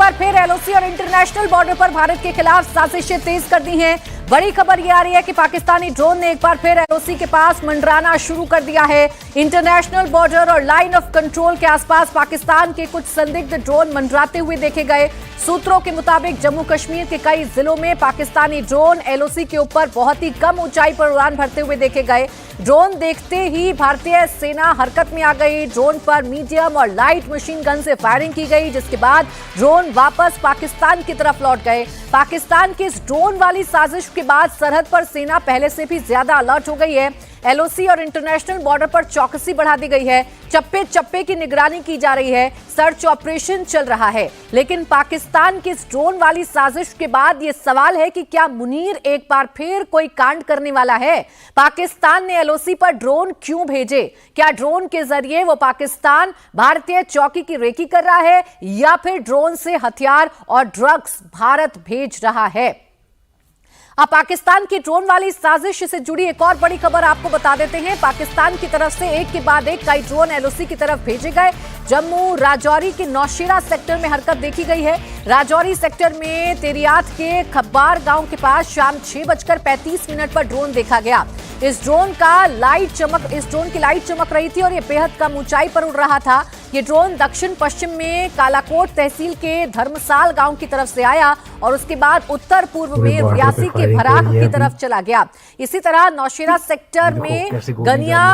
बार फिर एलओसी और international border पर भारत के खिलाफ साजिशें तेज कर दी हैं। बड़ी खबर ये आ रही है कि पाकिस्तानी ड्रोन ने एक बार फिर एलओसी के पास मंडराना शुरू कर दिया है। इंटरनेशनल बॉर्डर और लाइन ऑफ कंट्रोल के आसपास पाकिस्तान के कुछ संदिग्ध ड्रोन मंडराते हुए देखे गए। सूत्रों के मुताबिक जम्मू कश्मीर के कई जिलों में पाकिस्तानी ड्रोन एलओसी के ऊपर बहुत ही कम ऊंचाई पर उड़ान भरते हुए देखे गए। ड्रोन देखते ही भारतीय सेना हरकत में आ गई। ड्रोन पर मीडियम और लाइट मशीन गन से फायरिंग की गई, जिसके बाद ड्रोन वापस पाकिस्तान की तरफ लौट गए। पाकिस्तान की इस ड्रोन वाली साजिश के बाद सरहद पर सेना पहले से भी ज्यादा अलर्ट हो गई है। एलओसी और इंटरनेशनल बॉर्डर पर चौकसी बढ़ा दी गई है। चप्पे चप्पे की निगरानी की जा रही है। सर्च ऑपरेशन चल रहा है। लेकिन पाकिस्तान की इस ड्रोन वाली साजिश के बाद यह सवाल है कि क्या मुनीर एक बार फिर कोई कांड करने वाला है? पाकिस्तान ने एलओसी पर ड्रोन क्यों भेजे? क्या ड्रोन के जरिए वो पाकिस्तान भारतीय चौकी की रेकी कर रहा है, या फिर ड्रोन से हथियार और ड्रग्स भारत भेज रहा है? अब पाकिस्तान की ड्रोन वाली साजिश से जुड़ी एक और बड़ी खबर आपको बता देते हैं। पाकिस्तान की तरफ से एक के बाद एक कई ड्रोन एलओसी की तरफ भेजे गए। जम्मू राजौरी के नौशेरा सेक्टर में हरकत देखी गई है। राजौरी सेक्टर में तेरियात के खब्बार गांव के पास शाम 6:35 पर ड्रोन देखा गया। इस ड्रोन की लाइट चमक रही थी और यह बेहद कम ऊंचाई पर उड़ रहा था। ये ड्रोन दक्षिण पश्चिम में कालाकोट तहसील के धर्मसाल गांव की तरफ से आया और उसके बाद उत्तर पूर्व में रियासी के भराक की तरफ चला गया। इसी तरह नौशेरा सेक्टर में गनिया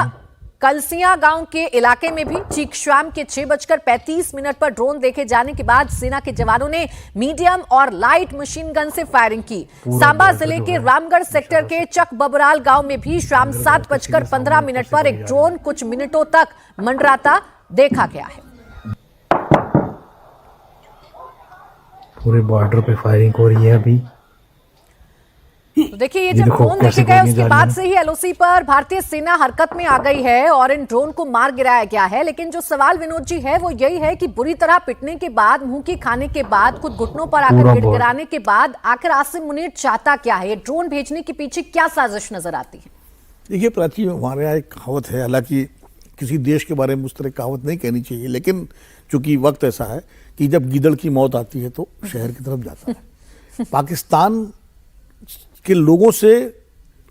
कलसिया गांव के इलाके में भी चीख शाम के 6:35 पर ड्रोन देखे जाने के बाद सेना के जवानों ने मीडियम और लाइट मशीन गन से फायरिंग की। सांबा जिले के रामगढ़ सेक्टर के चक बबराल गांव में भी शाम 7:15 पर एक ड्रोन कुछ मिनटों तक मंडराता देखा गया है। पूरे बॉर्डर पे फायरिंग हो रही है अभी। तो देखिए, ये जब ड्रोन देखे गए उसके बाद से ही एलओसी पर भारतीय सेना हरकत में आ गई है और इन ड्रोन को मार गिराया गया है। लेकिन जो सवाल विनोद जी है वो यही है कि बुरी तरह पिटने के बाद, मुंह की खाने के बाद, खुद घुटनों पर आकर गिड़गिड़ाने के बाद आखिर आसिम मुनीर चाहता क्या है? ये ड्रोन भेजने के पीछे क्या साजिश नजर आती है? देखिए प्राची, हमारे यहाँ एक कहावत है, हालांकि किसी देश के बारे में उस तरह कहावत नहीं कहनी चाहिए, लेकिन चूंकि वक्त ऐसा है कि जब गीदड़ की मौत आती है तो शहर की तरफ जाता है। पाकिस्तान के लोगों से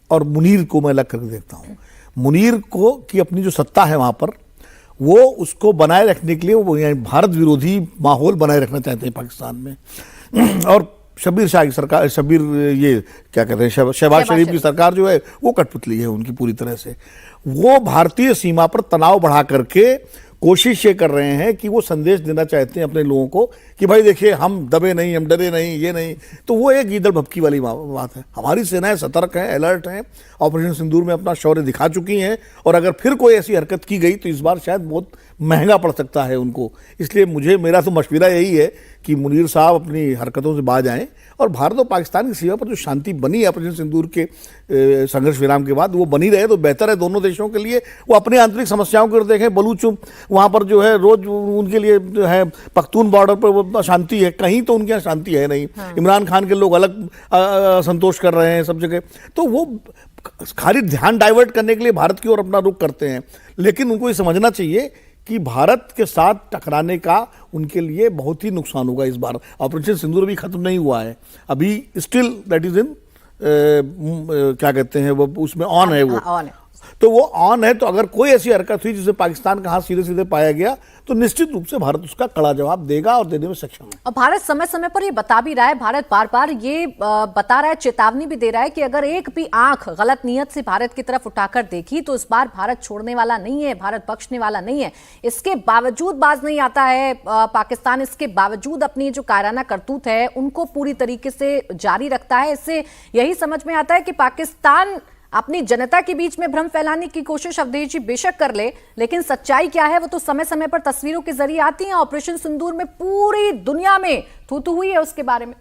और मुनीर को मैं अलग करके देखता हूँ। मुनीर को की अपनी जो सत्ता है वहाँ पर, वो उसको बनाए रखने के लिए वो भारत विरोधी माहौल बनाए रखना चाहते हैं पाकिस्तान में। और शबीर शाह की सरकार, ये क्या कहते हैं, शहबाज शरीफ की सरकार जो है वो कठपुतली है उनकी पूरी तरह से। वो भारतीय सीमा पर तनाव बढ़ा करके कोशिश ये कर रहे हैं कि वो संदेश देना चाहते हैं अपने लोगों को कि भाई देखिए हम दबे नहीं, हम डरे नहीं, ये नहीं। तो वो एक गीदड़ भपकी वाली बात है। हमारी सेनाएं सतर्क हैं, अलर्ट हैं, ऑपरेशन सिंदूर में अपना शौर्य दिखा चुकी हैं और अगर फिर कोई ऐसी हरकत की गई तो इस बार शायद बहुत महंगा पड़ सकता है उनको। इसलिए मेरा तो मशवरा यही है कि मुनीर साहब अपनी हरकतों से बाज आएं और भारत और पाकिस्तान की सीमा पर जो शांति बनी है ऑपरेशन सिंदूर के संघर्ष विराम के बाद, वो बनी रहे तो बेहतर है दोनों देशों के लिए। वो अपनी आंतरिक समस्याओं को देखें। बलूच वहाँ पर जो है रोज उनके लिए जो है पख्तून बॉर्डर पर वो शांति है, कहीं तो उनके यहाँ शांति है नहीं। इमरान खान के लोग अलग संतोष कर रहे हैं सब जगह। तो वो खाली ध्यान डाइवर्ट करने के लिए भारत की ओर अपना रुख करते हैं, लेकिन उनको ये समझना चाहिए कि भारत के साथ टकराने का उनके लिए बहुत ही नुकसान होगा। इस बार ऑपरेशन सिंदूर अभी खत्म नहीं हुआ है, अभी स्टिल दैट इज इन क्या कहते हैं वो, उसमें ऑन है वो। तो वो ऑन है। तो अगर कोई ऐसी हरकत हुई जिससे पाकिस्तान का हाथ सीधे सीधे पाया गया तो निश्चित रूप से भारत उसका कड़ा जवाब देगा और देने में सक्षम है। और भारत समय समय पर ये बता भी रहा है, भारत बार बार ये बता रहा है, चेतावनी भी दे रहा है कि अगर एक भी आंख गलत नियत से भारत की तरफ उठाकर देखी तो इस बार भारत छोड़ने वाला नहीं है, भारत बख्शने वाला नहीं है। इसके बावजूद बाज नहीं आता है पाकिस्तान। इसके बावजूद अपनी जो कायराना करतूत है उनको पूरी तरीके से जारी रखता है। इससे यही समझ में आता है कि पाकिस्तान अपनी जनता के बीच में भ्रम फैलाने की कोशिश अवधेश जी बेशक कर ले, लेकिन सच्चाई क्या है वो तो समय समय पर तस्वीरों के जरिए आती है। ऑपरेशन सिंदूर में पूरी दुनिया में थू-थू हुई है उसके बारे में।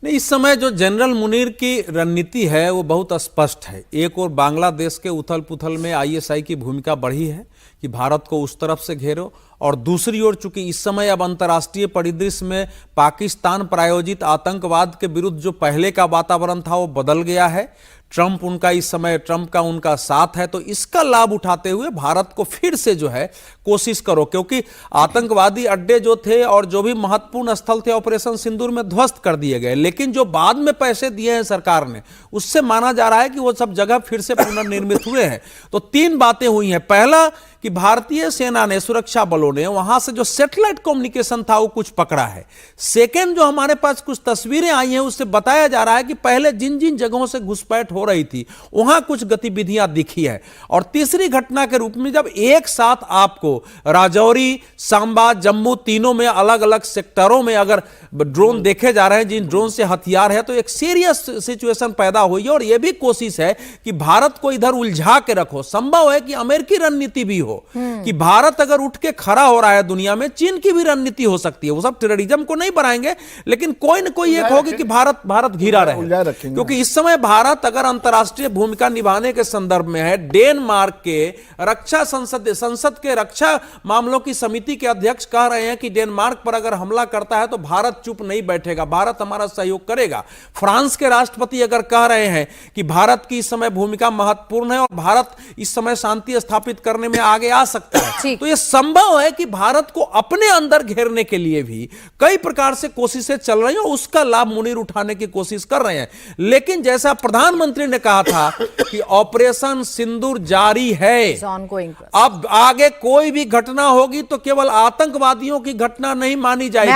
नहीं, इस समय जो जनरल मुनीर की रणनीति है वो बहुत स्पष्ट है। एक और बांग्लादेश के उथल पुथल में आईएसआई की भूमिका बढ़ी है कि भारत को उस तरफ से घेरो, और दूसरी ओर चूंकि इस समय अब अंतर्राष्ट्रीय परिदृश्य में पाकिस्तान प्रायोजित आतंकवाद के विरुद्ध जो पहले का वातावरण था वो बदल गया है। ट्रंप का उनका साथ है, तो इसका लाभ उठाते हुए भारत को फिर से जो है कोशिश करो, क्योंकि आतंकवादी अड्डे जो थे और जो भी महत्वपूर्ण स्थल थे ऑपरेशन सिंदूर में ध्वस्त कर दिए गए, लेकिन जो बाद में पैसे दिए हैं सरकार ने, उससे माना जा रहा है कि वो सब जगह फिर से पुनर्निर्मित हुए हैं। तो 3 बातें हुई हैं। पहला कि भारतीय सेना ने, सुरक्षा बलों ने वहां से जो सैटेलाइट कम्युनिकेशन था वो कुछ पकड़ा है। सेकेंड, जो हमारे पास कुछ तस्वीरें आई हैं उससे बताया जा रहा है कि पहले जिन जिन जगहों से घुसपैठ हो रही थी वहां कुछ गतिविधियां दिखी है। और तीसरी घटना के रूप में जब एक साथ आपको राजौरी, सांबा, जम्मू तीनों में अलग अलग सेक्टरों में अगर ड्रोन देखे जा रहे हैं, जिन ड्रोन से हथियार है, तो एक सीरियस सिचुएशन पैदा हुई है। और यह भी कोशिश है कि भारत को इधर उलझा के रखो। संभव है कि अमेरिकी रणनीति भी हो कि भारत अगर उठ के खड़ा हो रहा है दुनिया में, चीन की भी रणनीति हो सकती है। वो सब टेररिज्म को नहीं बढ़ाएंगे, लेकिन कोई न कोई एक होगी कि भारत घिरा रहे। क्योंकि इस समय भारत अगर अंतर्राष्ट्रीय भूमिका निभाने के संदर्भ में है, डेनमार्क के रक्षा संसद के रक्षा मामलों की समिति के अध्यक्ष कह रहे हैं कि डेनमार्क पर अगर हमला करता है तो भारत चुप नहीं बैठेगा, भारत हमारा सहयोग करेगा। फ्रांस के राष्ट्रपति अगर कह रहे हैं कि भारत की इस समय भूमिका महत्वपूर्ण है और भारत इस समय शांति स्थापित करने में आगे आ सकता है, तो यह संभव है कि भारत को अपने अंदर घेरने के लिए भी कई प्रकार से कोशिशें चल रही हैं और उसका लाभ मुनीर उठाने की कोशिश कर रहे हैं। लेकिन जैसा प्रधानमंत्री ने कहा था कि ऑपरेशन सिंदूर जारी है, अब आगे कोई भी घटना होगी तो केवल आतंकवादियों की घटना नहीं मानी जाएगी।